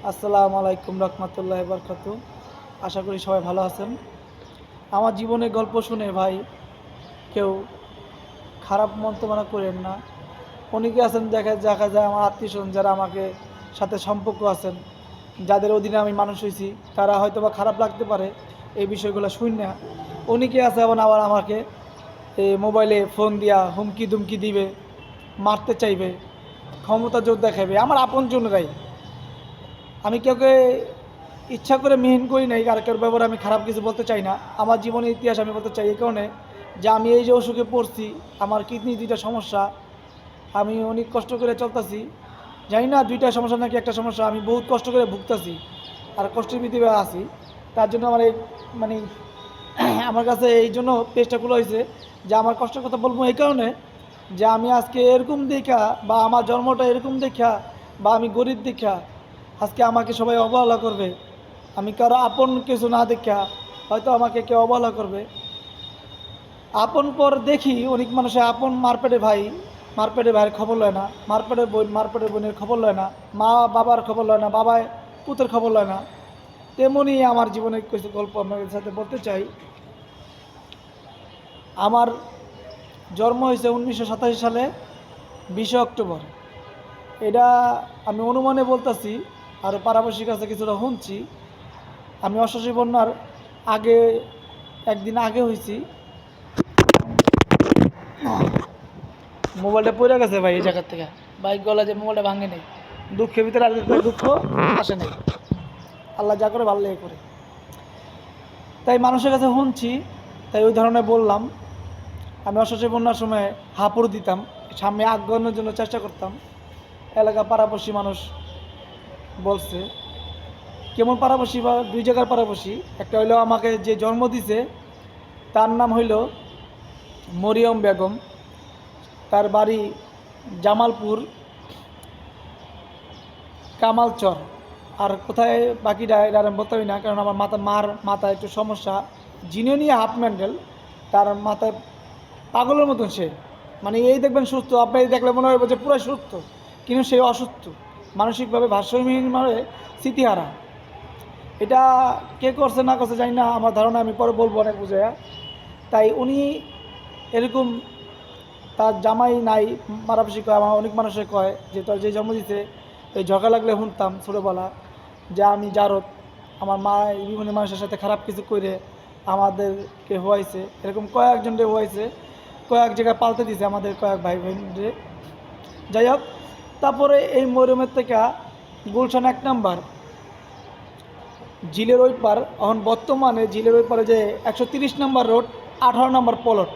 আসসালামু আলাইকুম রহমতুল্লাহ বরকাতু। আশা করি সবাই ভালো আছেন। আমার জীবনের গল্প শুনে ভাই কেউ খারাপ মন্তব্য করেন না। অনেকে আছেন দেখা যায় আমার আত্মীয়স্বজন যারা আমাকে সাথে সম্পর্ক আছেন, যাদের অধীনে আমি মানুষ হয়েছি, তারা হয়তো বা খারাপ লাগতে পারে এই বিষয়গুলো শুন না। অনেকে আছে এবং আবার আমাকে এই মোবাইলে ফোন দিয়া হুমকি দুমকি দিবে, মারতে চাইবে, ক্ষমতা জোর দেখাবে আমার আপনজনরাই। আমি কাউকে ইচ্ছা করে মেহেন করি নাই, কার কার ব্যাপারে আমি খারাপ কিছু বলতে চাই না। আমার জীবনের ইতিহাস আমি বলতে চাই এই কারণে যে আমি এই যে অসুখে পড়ছি, আমার কিডনি দুইটা সমস্যা, আমি অনেক কষ্ট করে চলতেছি। জানি না দুইটা সমস্যা নাকি একটা সমস্যা, আমি বহুত কষ্ট করে ভুগতেছি আর কষ্টের ভিতরে আছি। তার জন্য আমার এই মানে আমার কাছে এই জন্য পেজটা খোলা হয়েছে যে আমার কষ্টের কথা বলবো এই কারণে যে আমি আজকে এরকম দেখা বা আমার জন্মটা এরকম দেখা বা আমি গরিব দেখা আজকে আমাকে সবাই অবহেলা করবে। আমি কারো আপন কিছু না দেখা হয়তো আমাকে কেউ অবহেলা করবে। আপন পর দেখি অনেক মানুষের আপন মারপেটে ভাই, মারপেটে ভাইয়ের খবর লয় না, মারপেটে বোন মারপেটে বোনের খবর লয় না, মা বাবার খবর লয় না, বাবায় পুতের খবর লয় না। তেমনই আমার জীবনের কিছু গল্প আপনাদের সাথে বলতে চাই। আমার জন্ম হয়েছে 1987 সালে 20 অক্টোবর। এটা আমি অনুমানে বলতেছি, আর পাড়াপড়শির কাছে কিছুটা শুনছি। আমি অশ্বশী বন্যার আগে একদিন আগে হয়েছি। মোবাইলটা পড়ে গেছে ভাই এই জায়গার থেকে, বাইক গলা যে মোবাইলটা ভাঙে নেই। দুঃখের ভিতরে আর দুঃখ আসে নাই, আল্লাহ যা করে ভালো লেগে করে। তাই মানুষের কাছে শুনছি, তাই ওই ধরনের বললাম। আমি অশ্বশী বন্যার সময় হাঁপুড় দিতাম, সামনে আগানোর জন্য চেষ্টা করতাম। এলাকা পাড়াপড়শি মানুষ বলছে কেমন পাড়াপড়শি বা দুই জায়গার পাড়াপড়শি। একটা হইলো আমাকে যে জন্ম দিছে তার নাম হইল মরিয়ম বেগম, তার বাড়ি জামালপুর কামালচর। আর কোথায় বাকিটা এটা আমি বলতে পারি না, কারণ আমার মার মাথায় একটু সমস্যা, জিনিও নিয়ে হাফ মেন্টাল। তার মাথায় পাগলের মতন সে, মানে এই দেখবেন সুস্থ, আপনি দেখলে মনে হয় যে পুরো সুস্থ, কিন্তু সে অসুস্থ, মানসিকভাবে ভারসাম্যহীনভাবে স্মৃতিহারা। এটা কে করছে না করছে জানি না, আমার ধারণা আমি পরে বলবো অনেক বুঝে। তাই উনি এরকম তার জামাই নাই, মারাপিসি কয়, আমার অনেক মানুষে কয় যে তোর যে জন্ম দিতে এই ঝগড়া লাগলে শুনতাম ছোটোবেলা যে আমি জারত আমার মা বিভিন্ন মানুষের সাথে খারাপ কিছু করে আমাদেরকে হওয়াইছে, এরকম কয়েকজনরে হওয়াইছে, কয়েক জায়গায় পাল্টে দিছে আমাদের কয়েক ভাই বোনরে। যাই হোক, তারপরে এই মরুমের থেকে গুলশান 1 নম্বর ঝিলের ওই পার, এখন বর্তমানে ঝিলের ওই পারে যে 130 নম্বর রোড, 18 নম্বর প্লট,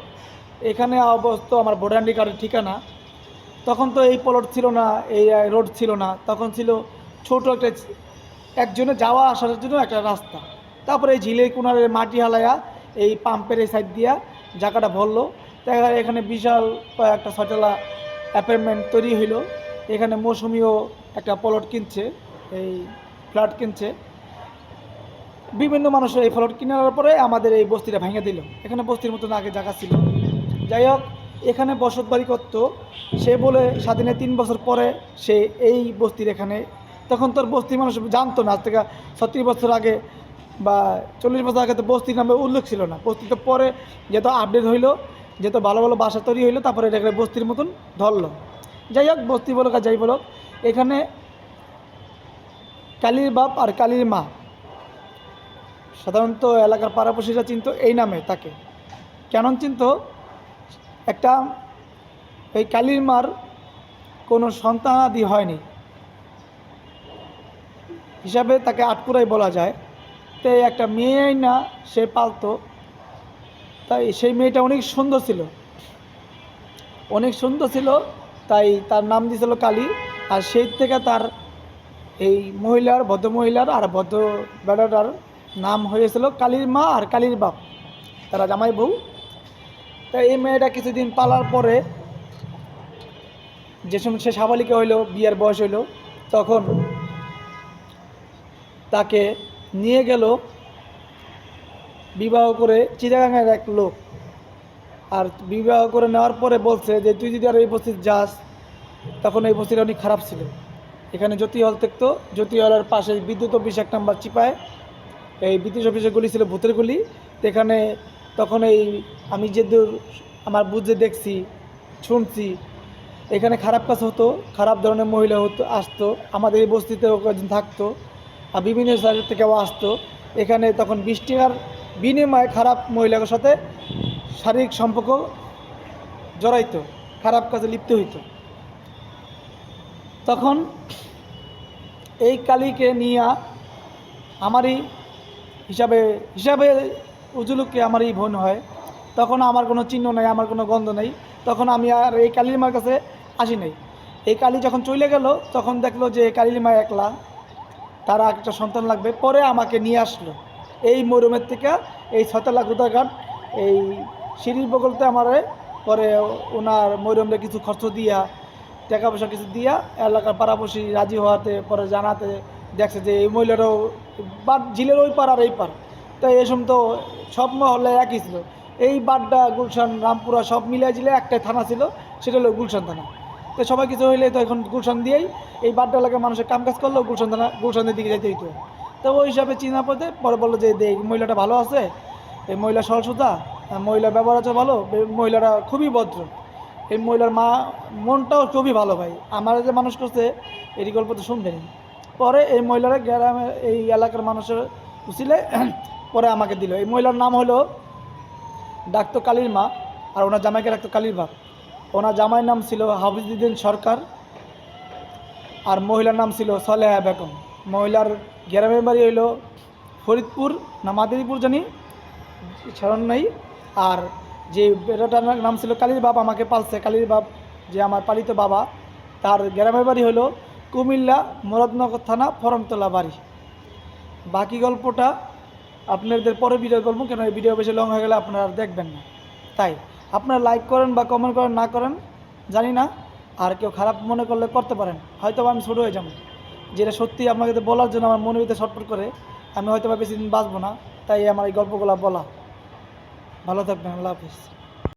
এখানে অবস্থ আমার ভোটার কার্ডের ঠিকানা। তখন তো এই প্লট ছিল না, এই রোড ছিল না, তখন ছিল ছোট একটা একজনে যাওয়া আসার জন্য একটা রাস্তা। তারপরে এই ঝিলের কোনারে মাটি হালাইয়া এই পাম্পের এই সাইড দিয়া জায়গাটা ভরলো। তাই এখানে বিশাল একটা 6 তলা অ্যাপার্টমেন্ট তৈরি হইলো। এখানে মৌসুমিও একটা প্লট কিনছে, এই ফ্ল্যাট কিনছে। বিভিন্ন মানুষের এই প্লট কেনার পরে আমাদের এই বস্তিটা ভেঙে দিল। এখানে বস্তির মতন আগে জায়গা ছিল। যাই হোক, এখানে বসত বাড়ি করতো সে বলে স্বাধীনের 3 বছর পরে সে এই বস্তির এখানে, তখন তোর বস্তির মানুষ জানতো না। আজ থেকে 36 বছর আগে বা 40 বছর আগে তো বস্তির নামে উল্লেখ ছিল না। বস্তি তো পরে যেহেতু আপডেট হইলো, যেহেতু ভালো ভালো বাসা তৈরি হইলো, তারপরে এটাকে বস্তির মতন ধরলো। যাই হোক, বস্তি বলো আর যাই বলো, এখানে কালীর বাপ আর কালীর মা সাধারণত এলাকার পাড়াপড়শিরা চিনতো এই নামে তাকে। কেন চিনতো? একটা এই কালীর মার কোনো সন্তানাদি হয়নি হিসাবে তাকে আটপুরাই বলা যায়। তাই একটা মেয়ে না সে পালতো, তাই সেই মেয়েটা অনেক সুন্দর ছিল, অনেক সুন্দর ছিল, তাই তার নাম দিয়েছিল কালী। আর সেই থেকে তার এই মহিলার, ভদ্র মহিলার আর ভদ্র বেড়াটার নাম হয়েছিল কালীর মা আর কালীর বাপ, তারা জামাই বউ। তাই এই মেয়েটা কিছুদিন পালার পরে যে সময় সে সাবালিকা হইলো, বিয়ের বয়স হইল, তখন তাকে নিয়ে গেল বিবাহ করে চিটাগাঙের এক লোক। আর বিবাহ করে নেওয়ার পরে বলছে যে তুই যদি আর এই বস্তিতে যাস, তখন এই বস্তিটা অনেক খারাপ ছিল। এখানে জ্যোতি হল থাকতো। জ্যোতি হলের পাশে বিদ্যুৎ অফিস 1 নম্বর চিপায়, এই বিদ্যুৎ অফিসের গলি ছিল ভূতের গলি। তো এখানে তখন এই আমি যে দূর আমার বুঝে দেখছি, শুনছি, এখানে খারাপ কাজ হতো, খারাপ ধরনের মহিলা হতো, আসতো আমাদের এই বস্তিতেও কয়েকজন থাকতো, আর বিভিন্ন সাইড থেকেও আসতো। এখানে তখন 20 টাকার বিনিময়ে খারাপ মহিলার সাথে শারীরিক সম্পর্ক জড়াইতো, খারাপ কাজে লিপ্ত হইতো। তখন এই কালীকে নিয়ে আমারই হিসাবে হিসাবে উজুলুকে আমারই বোন হয়। তখন আমার কোনো চিহ্ন নেই, আমার কোনো গন্ধ নেই। তখন আমি আর এই কালীর মার কাছে আসি নাই। এই কালী যখন চলে গেল তখন দেখলো যে কালীর মা একলা, তারা একটা সন্তান লাগবে, পরে আমাকে নিয়ে আসলো এই মরুমের থেকে, এই ছয়তলা গুদাঘাট এই সিঁড়ির বগলতে আমারে। পরে ওনার মরুমরে কিছু খরচ দিয়া, টাকা পয়সা কিছু দিয়া, এলাকার পাড়াপড়শি রাজি হওয়াতে পরে জানাতে দেখছে যে এই মহিলারাও বাদ ঝিলের ওই পার আর এই পার, তাই এসব তো সব মহল্লে একই ছিল। এই বাড্ডা, গুলশান, রামপুরা সব মিলিয়ে জিলে একটাই থানা ছিল, সেটা হলো গুলশান থানা। তো সবাই কিছু হইলে তো এখন গুলশান দিয়েই এই বাড্ডা এলাকার মানুষের কাম কাজ করলেও গুলশানের দিকে যাইতে হইতো। তো ওই হিসাবে চিনা পথে পরে বললো যে এই মহিলাটা ভালো আছে, এই মহিলা সরলসুতা, মহিলার ব্যবহার আছে ভালো, মহিলারা খুবই ভদ্র, এই মহিলার মা মনটাও খুবই ভালো। ভাই আমার যে মানুষ করছে এই গল্প তো শুনবেন। পরে এই মহিলারা গ্রামে এই এলাকার মানুষের উচিলে পরে আমাকে দিল। এই মহিলার নাম হলো ডাক্তার কালীর মা, আর ওনার জামাইকে ডাক্তার কালীর বাপ। ওনার জামাইয়ের নাম ছিল হাফিজউদ্দিন সরকার, আর মহিলার নাম ছিল সলেহা বেগম। মহিলার গ্রামের বাড়ি হইল ফরিদপুর না মাদারীপুর জানি, স্মরণ নেই। আর যে বেটাটার নাম ছিল কালীর বাপ, আমাকে পালছে কালীর বাপ, যে আমার পালিত বাবা, তার গ্রামের বাড়ি হলো কুমিল্লা মুরাদনগর থানা ফরমতলা বাড়ি। বাকি গল্পটা আপনাদের পরে ভিডিও করবো, কেন এই ভিডিও বেশি লং হয়ে গেলে আপনারা আর দেখবেন না। তাই আপনারা লাইক করেন বা কমেন্ট করেন না করেন জানি না, আর কেউ খারাপ মনে করলে করতে পারেন, হয়তো আমি ছোটো হয়ে যাবো। যেটা সত্যি আপনাকে বলার জন্য আমার মনের ভিতরে ছটফট করে, আমি হয়তো বা বেশি দিন বাঁচবো না, তাই আমার এই গল্পগুলো বলা। ভালো থাকবেন, আল্লাহ হাফিজ।